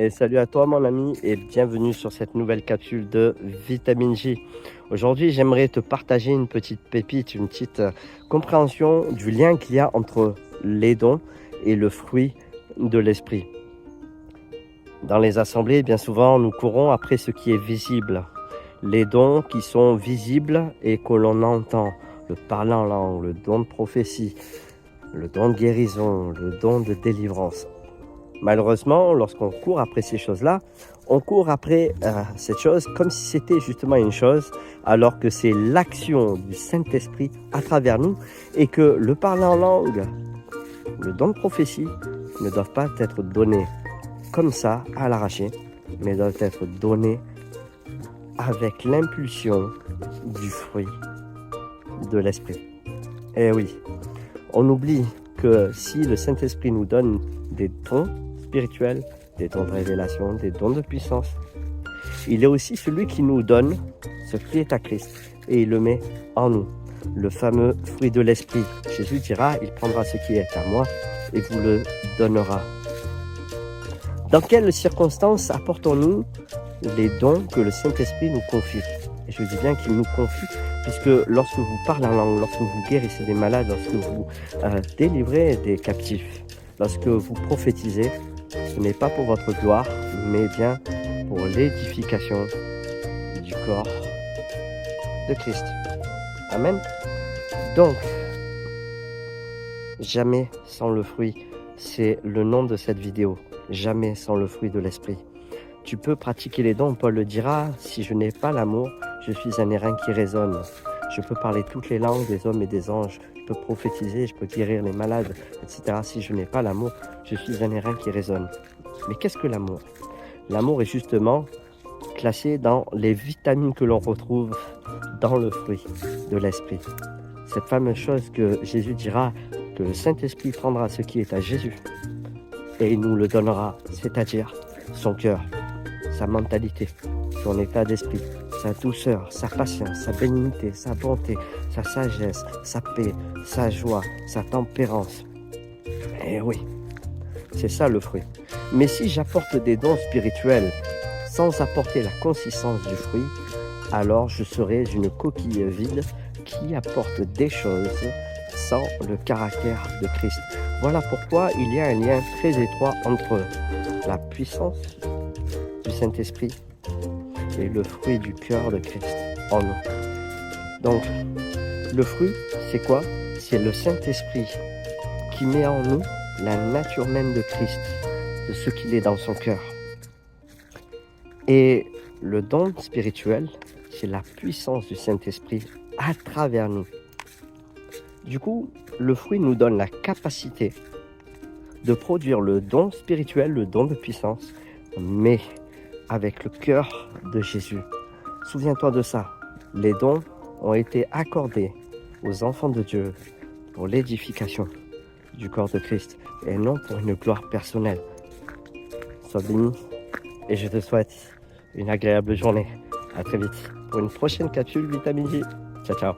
Et salut à toi mon ami et bienvenue sur cette nouvelle capsule de Vitamine J. Aujourd'hui j'aimerais te partager une petite pépite, une petite compréhension du lien qu'il y a entre les dons et le fruit de l'esprit. Dans les assemblées, bien souvent nous courons après ce qui est visible. Les dons qui sont visibles et que l'on entend, le parler en langue, le don de prophétie, le don de guérison, le don de délivrance. Malheureusement, lorsqu'on court après ces choses-là, on court après cette chose comme si c'était justement une chose, alors que c'est l'action du Saint-Esprit à travers nous et que le parler en langue, le don de prophétie ne doivent pas être donnés comme ça, à l'arraché, mais doivent être donnés avec l'impulsion du fruit de l'Esprit. Et oui, on oublie que si le Saint-Esprit nous donne des dons spirituels, des dons de révélation, des dons de puissance, il est aussi celui qui nous donne ce qui est à Christ et il le met en nous. Le fameux fruit de l'Esprit. Jésus dira, il prendra ce qui est à moi et vous le donnera. Dans quelles circonstances apportons-nous les dons que le Saint-Esprit nous confie? Et je dis bien qu'il nous confie, puisque lorsque vous parlez en langue, lorsque vous guérissez des malades, lorsque vous délivrez des captifs, lorsque vous prophétisez, ce n'est pas pour votre gloire, mais bien pour l'édification du corps de Christ. Amen. Donc, jamais sans le fruit, c'est le nom de cette vidéo. Jamais sans le fruit de l'esprit. Tu peux pratiquer les dons, Paul le dira, si je n'ai pas l'amour, je suis un airain qui résonne. Je peux parler toutes les langues des hommes et des anges, je peux prophétiser, je peux guérir les malades, etc. Si je n'ai pas l'amour, je suis un airain qui résonne. Mais qu'est-ce que l'amour? L'amour est justement classé dans les vitamines que l'on retrouve dans le fruit de l'esprit. Cette fameuse chose que Jésus dira, que le Saint-Esprit prendra ce qui est à Jésus et il nous le donnera, c'est-à-dire son cœur, sa mentalité, son état d'esprit, sa douceur, sa patience, sa bénignité, sa bonté, sa sagesse, sa paix, sa joie, sa tempérance. Eh oui, c'est ça le fruit. Mais si j'apporte des dons spirituels sans apporter la consistance du fruit, alors je serai une coquille vide qui apporte des choses sans le caractère de Christ. Voilà pourquoi il y a un lien très étroit entre la puissance du Saint-Esprit et le fruit du cœur de Christ en nous. Donc, le fruit, c'est quoi? C'est le Saint-Esprit qui met en nous la nature même de Christ, de ce qu'il est dans son cœur. Et le don spirituel, c'est la puissance du Saint-Esprit à travers nous. Du coup, le fruit nous donne la capacité de produire le don spirituel, le don de puissance, mais avec le cœur de Jésus. Souviens-toi de ça. Les dons ont été accordés aux enfants de Dieu pour l'édification du corps de Christ et non pour une gloire personnelle. Sois béni et je te souhaite une agréable journée. À très vite pour une prochaine capsule Vitamine J. Ciao, ciao.